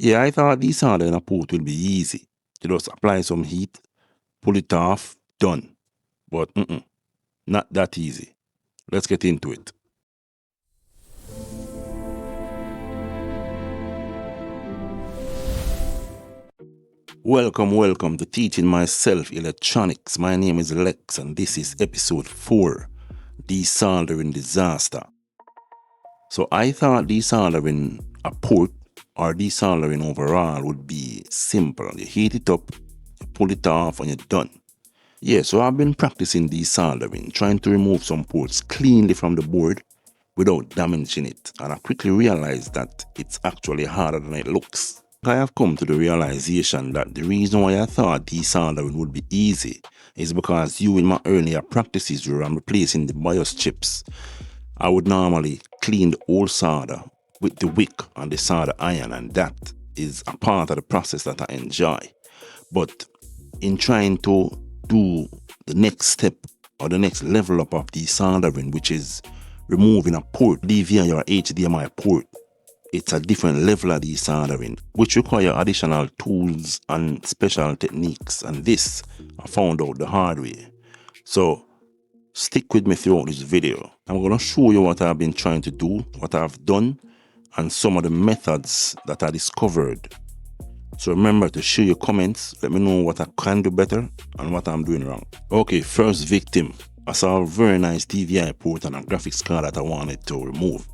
Yeah, I thought desoldering a port will be easy. You just apply some heat, pull it off, done. But not that easy. Let's get into it. Welcome to Teaching Myself Electronics. My name is Lex and this is episode 4, Desoldering Disaster. So I thought desoldering a port or desoldering overall would be simple. You heat it up, you pull it off and you're done. Yeah, so I've been practicing desoldering, trying to remove some ports cleanly from the board without damaging it, and I quickly realized that it's actually harder than it looks. I have come to the realization that the reason why I thought desoldering would be easy is because in my earlier practices where I'm replacing the BIOS chips, I would normally clean the old solder with the wick and the solder iron, and that is a part of the process that I enjoy. But in trying to do the next step or the next level up of desoldering, which is removing a port, DVI or HDMI port, it's a different level of desoldering, which require additional tools and special techniques, and this I found out the hard way. So stick with me throughout this video. I'm going to show you what I've been trying to do, what I've done, and some of the methods that I discovered. So remember to share your comments, let me know what I can do better and what I'm doing wrong. Okay, first victim. I saw a very nice DVI port and a graphics card that I wanted to remove.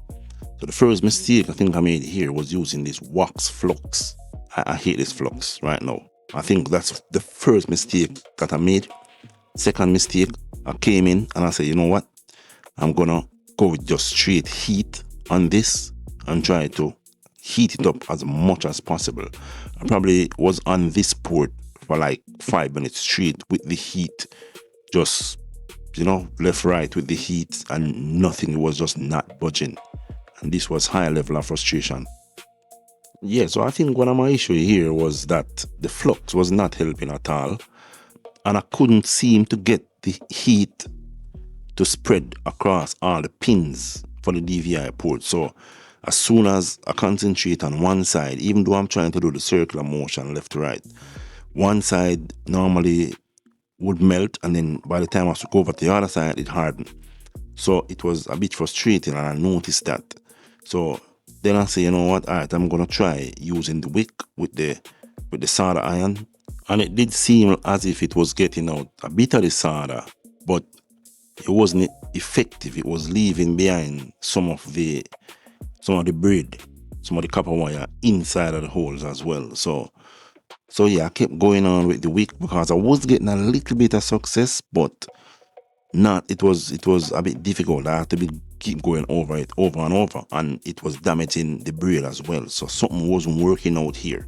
So the first mistake I think I made here was using this wax flux. I hate this flux right now. I think that's the first mistake that I made. Second mistake, I came in and I said, you know what? I'm gonna go with just straight heat on this and try to heat it up as much as possible. I probably was on this port for like 5 minutes straight with the heat, just, left, right with the heat, and nothing. It was just not budging. And this was high level of frustration. Yeah, so I think one of my issues here was that the flux was not helping at all, and I couldn't seem to get the heat to spread across all the pins for the DVI port. So as soon as I concentrate on one side, even though I'm trying to do the circular motion left to right, one side normally would melt, and then by the time I was to go over to the other side, it hardened. So it was a bit frustrating, and I noticed that. So then I say, you know what, alright, I'm gonna try using the wick with the solder iron. And it did seem as if it was getting out a bit of the solder, but it wasn't effective. It was leaving behind some of the braid, some of the copper wire inside of the holes as well. So yeah, I kept going on with the wick because I was getting a little bit of success, but not. It was a bit difficult. I had to keep going over it over and over, and it was damaging the braid as well. So something wasn't working out here.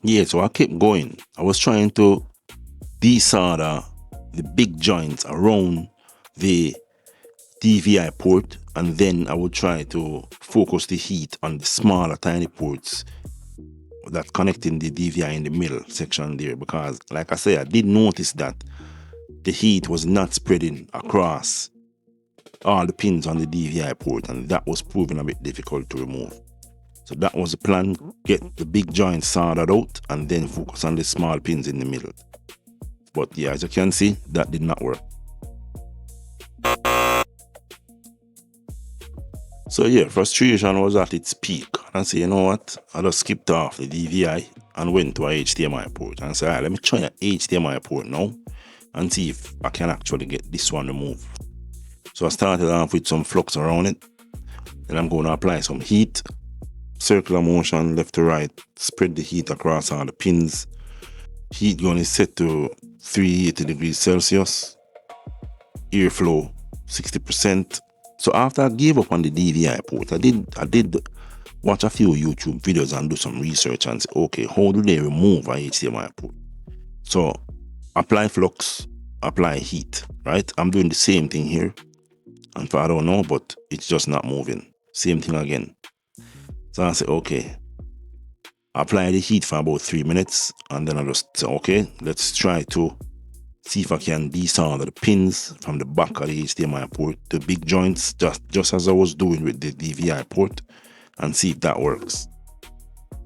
Yeah, so I kept going. I was trying to desolder the big joints around the DVI port, and then I would try to focus the heat on the smaller tiny ports that connecting the DVI in the middle section there, because like I say, I did notice that the heat was not spreading across all the pins on the DVI port, and that was proving a bit difficult to remove. So that was the plan, get the big joints soldered out and then focus on the small pins in the middle. But yeah, as you can see, that did not work. So yeah, frustration was at its peak. And I said, you know what, I just skipped off the DVI and went to a HDMI port. And I said, all right, let me try an HDMI port now and see if I can actually get this one removed. So I started off with some flux around it. Then I'm going to apply some heat, circular motion left to right, spread the heat across all the pins. Heat gun is set to 380 degrees Celsius. Airflow 60%. So after I gave up on the DVI port, I did watch a few YouTube videos and do some research and say, okay, how do they remove a HDMI port? So apply flux, apply heat, right? I'm doing the same thing here. And I don't know, but it's just not moving. Same thing again. So I say, okay, apply the heat for about 3 minutes, and then I just say, okay, let's try to see if I can desolder the pins from the back of the HDMI port, the big joints, just as I was doing with the DVI port, and see if that works.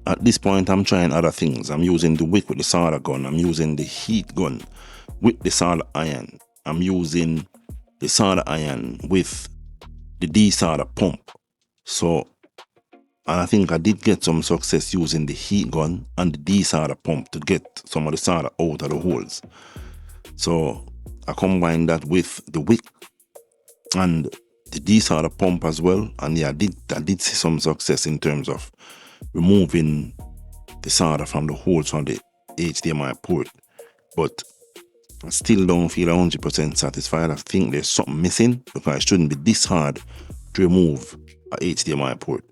At this point, I'm trying other things. I'm using the wick with the solder gun. I'm using the heat gun with the solder iron. I'm using the solder iron with the desolder pump. So, and I think I did get some success using the heat gun and the desolder pump to get some of the solder out of the holes. So I combined that with the wick and the desolder pump as well. And yeah, I did see some success in terms of removing the solder from the holes from the HDMI port. But I still don't feel 100% satisfied. I think there's something missing because it shouldn't be this hard to remove a HDMI port.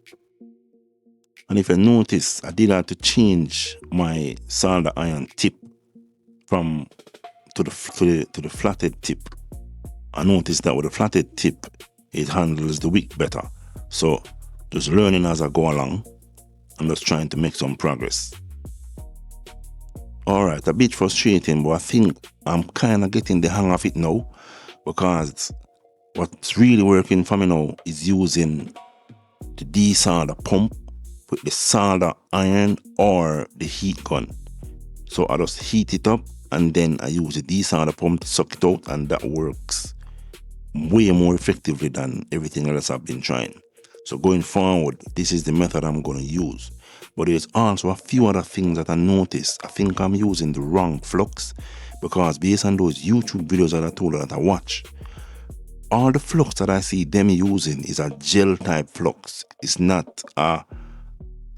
And if you notice, I did have to change my solder iron tip from to the flatted tip. I noticed that with the flatted tip, it handles the wick better. So just learning as I go along. I'm just trying to make some progress. Alright, a bit frustrating, but I think I'm kind of getting the hang of it now, because what's really working for me now is using the desolder pump with the solder iron or the heat gun. So I just heat it up and then I use the desolder pump to suck it out, and that works way more effectively than everything else I've been trying. So going forward, this is the method I'm going to use. But there's also a few other things that I noticed. I think I'm using the wrong flux, because based on those YouTube videos that I told you that I watch, all the flux that I see them using is a gel type flux. It's not a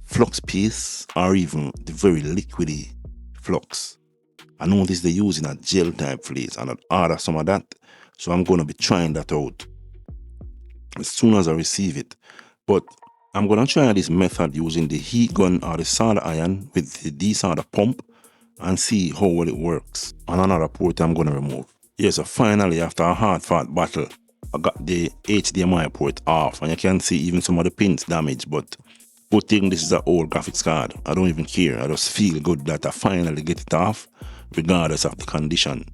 flux paste or even the very liquidy flux. I noticed they're using a gel type flux, and I'd order some of that. So I'm going to be trying that out as soon as I receive it. But I'm going to try this method using the heat gun or the solder iron with the desolder pump and see how well it works. And another port I'm going to remove. Yeah, so finally, after a hard-fought battle, I got the HDMI port off, and you can see even some of the pins damaged. But good thing this is an old graphics card. I don't even care. I just feel good that I finally get it off, regardless of the condition.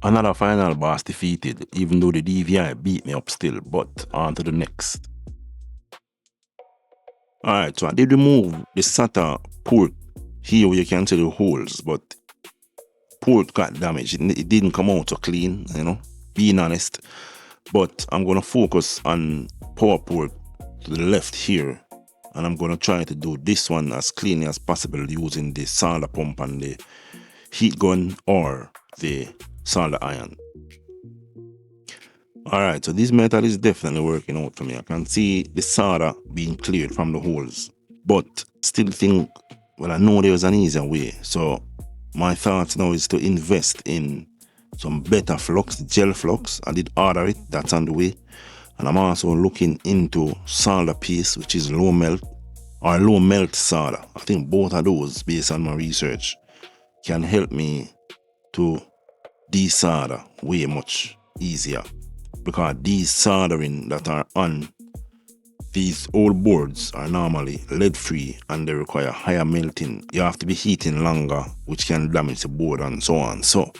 Another final boss defeated, even though the DVI beat me up still, but on to the next. Alright, so I did remove the SATA port here where you can see the holes, but port got damaged. It didn't come out so clean, being honest. But I'm going to focus on power port to the left here, and I'm going to try to do this one as clean as possible using the solder pump and the heat gun or the solder iron. Alright, so this method is definitely working out for me. I can see the solder being cleared from the holes, but still think, well, I know there's an easier way. So my thoughts now is to invest in some better flux, gel flux. I did order it, that's on the way. And I'm also looking into solder paste, which is low melt or low melt solder. I think both of those, based on my research, can help me to desolder way much easier, because these soldering that are on these old boards are normally lead free and they require higher melting. You have to be heating longer, which can damage the board and so on. So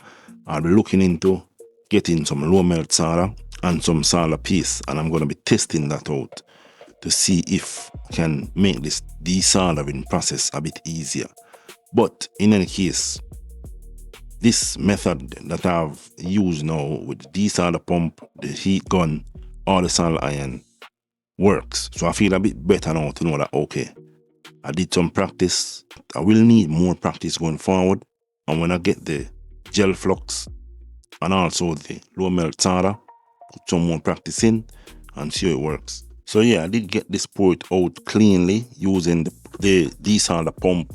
I'll be looking into getting some low melt solder and some solder paste, and I'm going to be testing that out to see if I can make this desoldering process a bit easier. But in any case, this method that I've used now with the desolder pump, the heat gun, or the solder iron works. So I feel a bit better now to know that, okay, I did some practice. I will need more practice going forward. And when I get the gel flux and also the low melt solder, put some more practice in and see how it works. So yeah, I did get this port out cleanly using the desolder pump,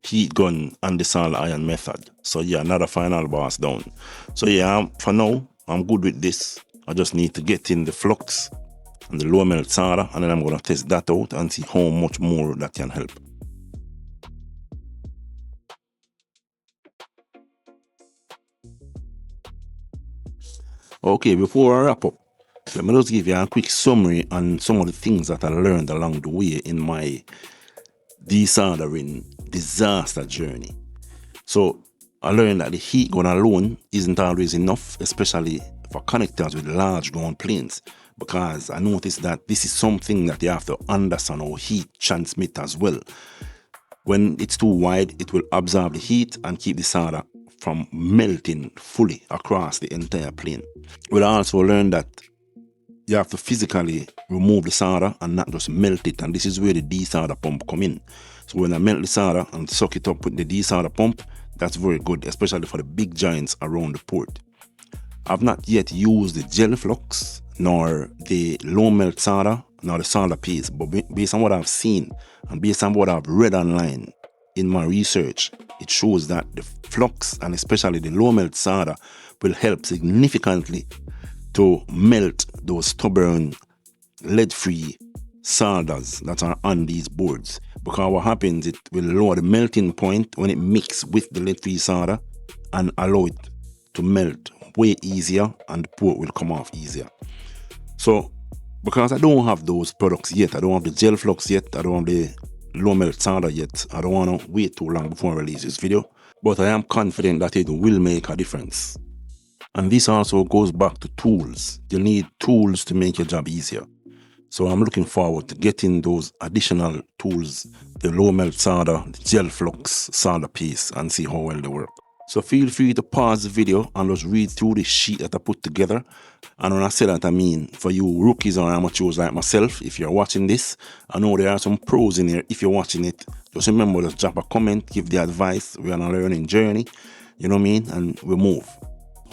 heat gun and the solder iron method. So yeah, another final boss down. So yeah, for now I'm good with this. I just need to get in the flux and the low melt solder, and then I'm going to test that out and see how much more that can help. Okay, before I wrap up, let me just give you a quick summary on some of the things that I learned along the way in my desoldering disaster journey. So I learned that the heat gun alone isn't always enough, especially for connectors with large ground planes, because I noticed that this is something that you have to understand how heat transmit as well. When it's too wide, it will absorb the heat and keep the solder from melting fully across the entire plane. We'll also learn that you have to physically remove the solder and not just melt it, and this is where the desolder pump come in. So when I melt the solder and suck it up with the desolder pump, that's very good, especially for the big joints around the port. I've not yet used the gel flux, nor the low melt solder, nor the solder paste, but based on what I've seen and based on what I've read online in my research, it shows that the flux and especially the low melt solder will help significantly to melt those stubborn lead-free solders that are on these boards. Because what happens, it will lower the melting point when it mixes with the lead-free solder and allow it to melt way easier, and the port will come off easier. So because I don't have those products yet, I don't have the gel flux yet, I don't have the low melt solder yet, I don't want to wait too long before I release this video, but I am confident that it will make a difference. And this also goes back to tools. You need tools to make your job easier. So I'm looking forward to getting those additional tools, the low melt solder, the gel flux solder paste, and see how well they work. So feel free to pause the video and just read through the sheet that I put together. And when I say that, I mean for you rookies or amateurs like myself, if you're watching this, I know there are some pros in here. If you're watching it, just remember to drop a comment, give the advice. We're on a learning journey, you know what I mean? And we move.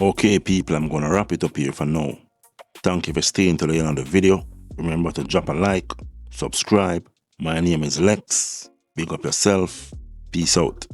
Okay, people, I'm going to wrap it up here for now. Thank you for staying to the end of the video. Remember to drop a like, subscribe. My name is Lex. Big up yourself. Peace out.